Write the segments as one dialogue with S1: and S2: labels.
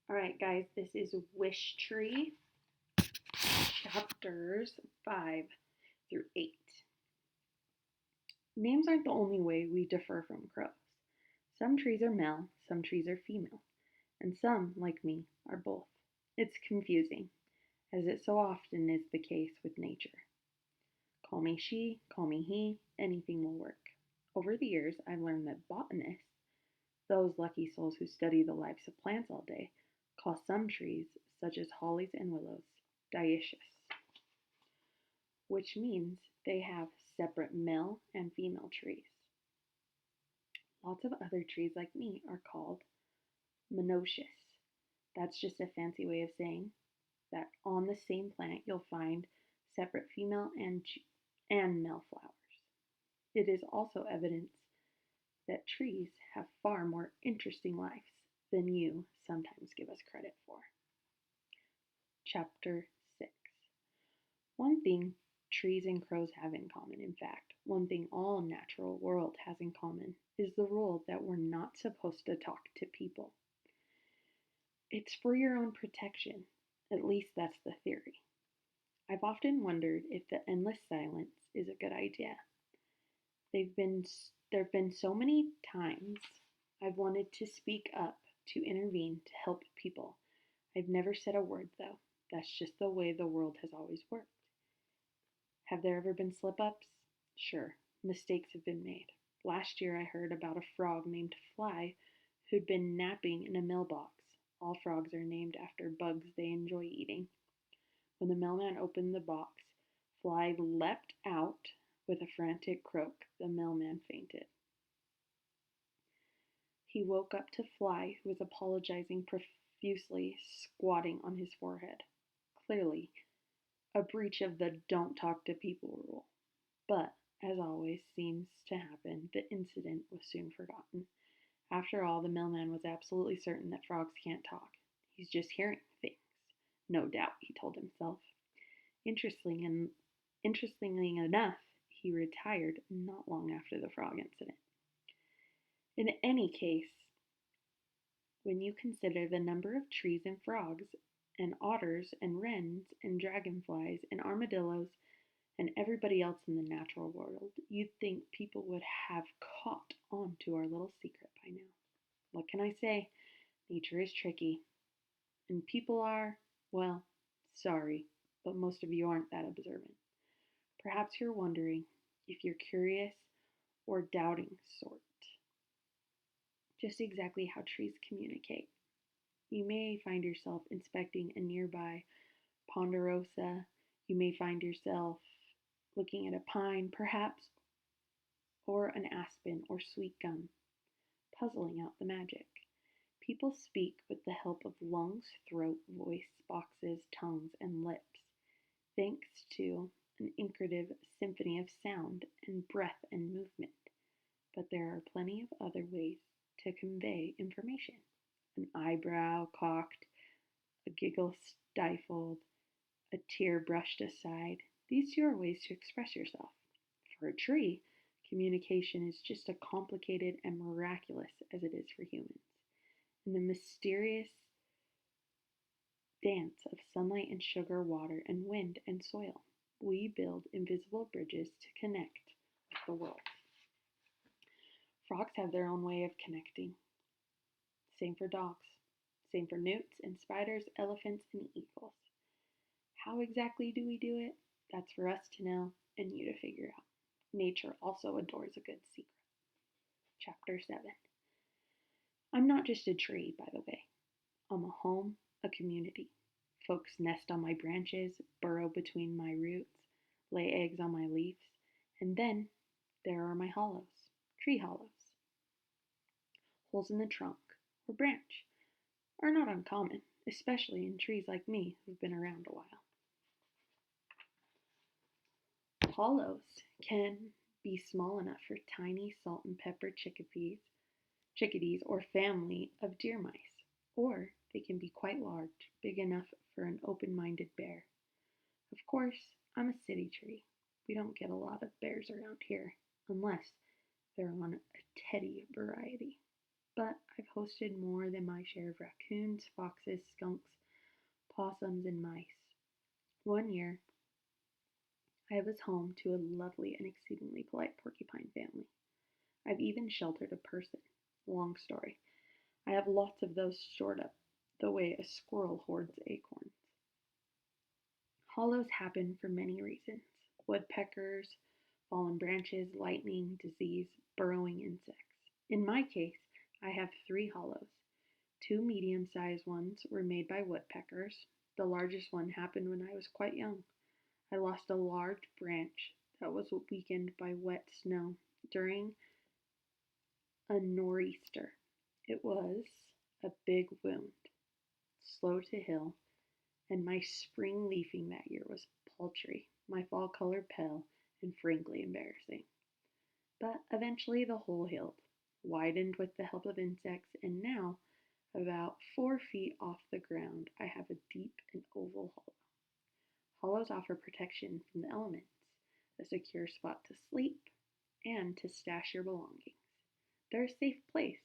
S1: All right, guys, this is Wishtree, chapters 5 through 8. Names aren't the only way we differ from crows. Some trees are male, some trees are female, and some, like me, are both. It's confusing, as it so often is the case with nature. Call me she, call me he, anything will work. Over the years, I've learned that botanists, those lucky souls who study the lives of plants all day, call some trees, such as hollies and willows, dioecious, which means they have separate male and female trees. Lots of other trees like me are called monoecious. That's just a fancy way of saying that on the same plant you'll find separate female and male flowers. It is also evidence that trees have far more interesting lives than you sometimes give us credit for. Chapter 6. One thing trees and crows have in common, in fact, one thing all natural world has in common, is the rule that we're not supposed to talk to people. It's for your own protection. At least that's the theory. I've often wondered if the endless silence is a good idea. There've been so many times I've wanted to speak up, to intervene, to help people. I've never said a word though. That's just the way the world has always worked. Have there ever been slip ups? Sure, mistakes have been made. Last year I heard about a frog named Fly who'd been napping in a mailbox. All frogs are named after bugs they enjoy eating. When the mailman opened the box, Fly leapt out with a frantic croak. The mailman fainted. He woke up to Fly, who was apologizing profusely, squatting on his forehead. Clearly, a breach of the don't talk to people rule. But, as always seems to happen, the incident was soon forgotten. After all, the mailman was absolutely certain that frogs can't talk. He's just hearing things. No doubt, he told himself. Interestingly enough, he retired not long after the frog incident. In any case, when you consider the number of trees and frogs, and otters and wrens and dragonflies and armadillos and everybody else in the natural world, you'd think people would have caught on to our little secret by now. What can I say? Nature is tricky. And people are, well, sorry, but most of you aren't that observant. Perhaps you're wondering if you're curious or doubting sort, just exactly how trees communicate. You may find yourself inspecting a nearby ponderosa. You may find yourself looking at a pine, perhaps, or an aspen or sweet gum, puzzling out the magic. People speak with the help of lungs, throat, voice boxes, tongues, and lips, thanks to an incretive symphony of sound and breath and movement. But there are plenty of other ways to convey information. An eyebrow cocked, a giggle stifled, a tear brushed aside. These two are ways to express yourself. For a tree, communication is just as complicated and miraculous as it is for humans. In the mysterious dance of sunlight and sugar, water and wind and soil, we build invisible bridges to connect with the world. Frogs have their own way of connecting. Same for dogs. Same for newts and spiders, elephants and eagles. How exactly do we do it? That's for us to know and you to figure out. Nature also adores a good secret. Chapter 7. I'm not just a tree, by the way. I'm a home, a community. Folks nest on my branches, burrow between my roots, lay eggs on my leaves, and then there are my hollows, tree hollows. Holes in the trunk or branch are not uncommon, especially in trees like me who've been around a while. Hollows can be small enough for tiny salt and pepper chickadees or family of deer mice, or they can be quite large, big enough for an open-minded bear. Of course, I'm a city tree. We don't get a lot of bears around here, unless they're on a teddy variety. but I've hosted more than my share of raccoons, foxes, skunks, possums, and mice. One year, I was home to a lovely and exceedingly polite porcupine family. I've even sheltered a person. Long story. I have lots of those stored up, the way a squirrel hoards acorns. Hollows happen for many reasons: woodpeckers, fallen branches, lightning, disease, burrowing insects. In my case, I have three hollows. Two medium sized ones were made by woodpeckers. The largest one happened when I was quite young. I lost a large branch that was weakened by wet snow during a nor'easter. It was a big wound, slow to heal, and my spring leafing that year was paltry, my fall color pale, and frankly embarrassing. But eventually the hole healed, widened with the help of insects, and now, about 4 feet off the ground, I have a deep and oval hollow. Hollows offer protection from the elements, a secure spot to sleep, and to stash your belongings. They're a safe place.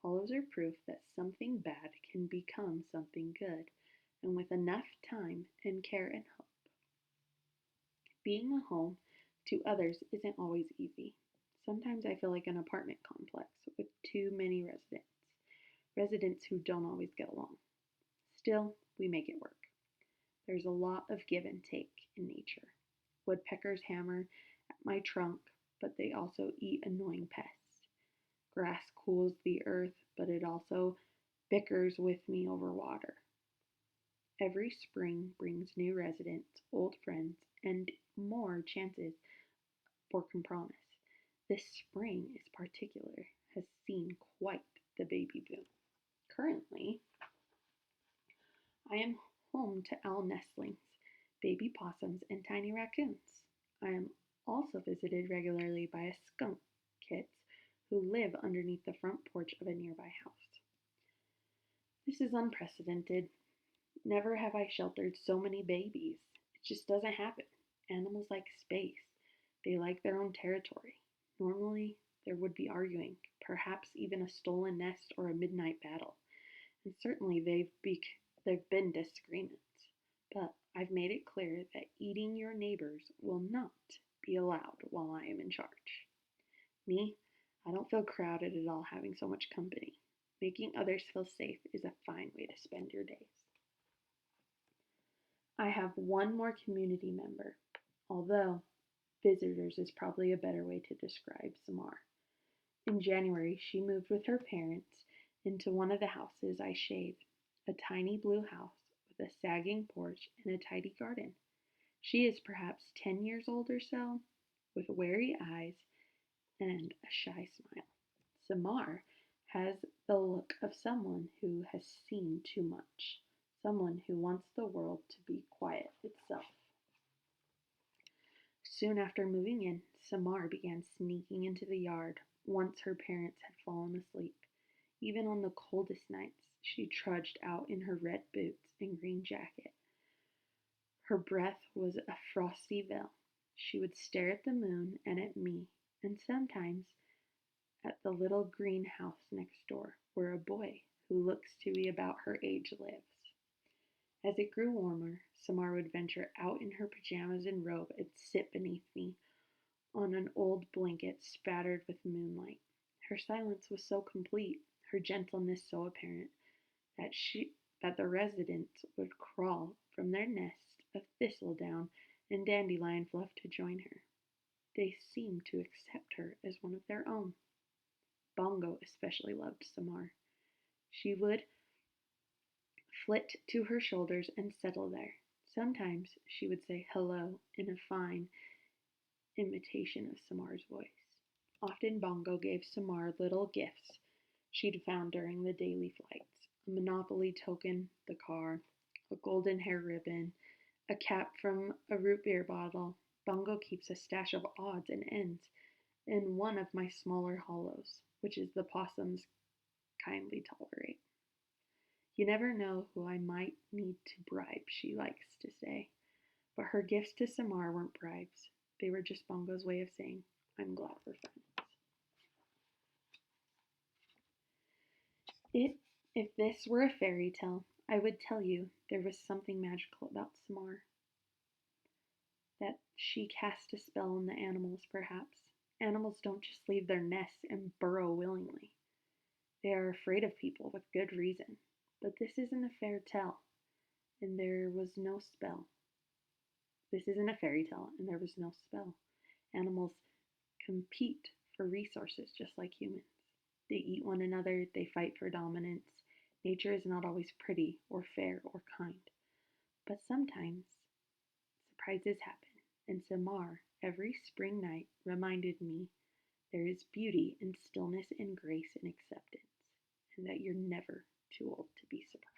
S1: Hollows are proof that something bad can become something good, and with enough time and care and hope. Being a home to others isn't always easy. Sometimes I feel like an apartment complex with too many residents who don't always get along. Still, we make it work. There's a lot of give and take in nature. Woodpeckers hammer at my trunk, but they also eat annoying pests. Grass cools the earth, but it also bickers with me over water. Every spring brings new residents, old friends, and more chances for compromise. This spring is particular, has seen quite the baby boom. Currently, I am home to owl nestlings, baby possums, and tiny raccoons. I am also visited regularly by skunk kits who live underneath the front porch of a nearby house. This is unprecedented. Never have I sheltered so many babies. It just doesn't happen. Animals like space. They like their own territory. Normally, there would be arguing, perhaps even a stolen nest or a midnight battle. And certainly there've been disagreements. But I've made it clear that eating your neighbors will not be allowed while I am in charge. Me, I don't feel crowded at all having so much company. Making others feel safe is a fine way to spend your days. I have one more community member, although visitors is probably a better way to describe Samar. In January, she moved with her parents into one of the houses I shade, a tiny blue house with a sagging porch and a tidy garden. She is perhaps 10 years old or so, with wary eyes and a shy smile. Samar has the look of someone who has seen too much, someone who wants the world to be quiet itself. Soon after moving in, Samar began sneaking into the yard once her parents had fallen asleep. Even on the coldest nights, she trudged out in her red boots and green jacket. Her breath was a frosty veil. She would stare at the moon and at me, and sometimes at the little green house next door, where a boy who looks to be about her age lives. As it grew warmer, Samar would venture out in her pajamas and robe and sit beneath me on an old blanket spattered with moonlight. Her silence was so complete, her gentleness so apparent, that the residents would crawl from their nest of thistledown and dandelion fluff to join her. They seemed to accept her as one of their own. Bongo especially loved Samar. She would flit to her shoulders and settle there. Sometimes she would say hello in a fine imitation of Samar's voice. Often Bongo gave Samar little gifts she'd found during the daily flights: a Monopoly token, the car, a golden hair ribbon, a cap from a root beer bottle. Bongo keeps a stash of odds and ends in one of my smaller hollows, which is the possums kindly tolerate. You never know who I might need to bribe, she likes to say. But her gifts to Samar weren't bribes. They were just Bongo's way of saying, I'm glad we're friends. It, if this were a fairy tale, I would tell you there was something magical about Samar, that she cast a spell on the animals, perhaps. Animals don't just leave their nests and burrow willingly. They are afraid of people with good reason. But this isn't a fairy tale, and there was no spell. This isn't a fairy tale, and there was no spell. Animals compete for resources just like humans. They eat one another, they fight for dominance. Nature is not always pretty or fair or kind, but sometimes surprises happen. And Samar, every spring night, reminded me there is beauty in stillness and grace and acceptance, and that you're never too old to be surprised.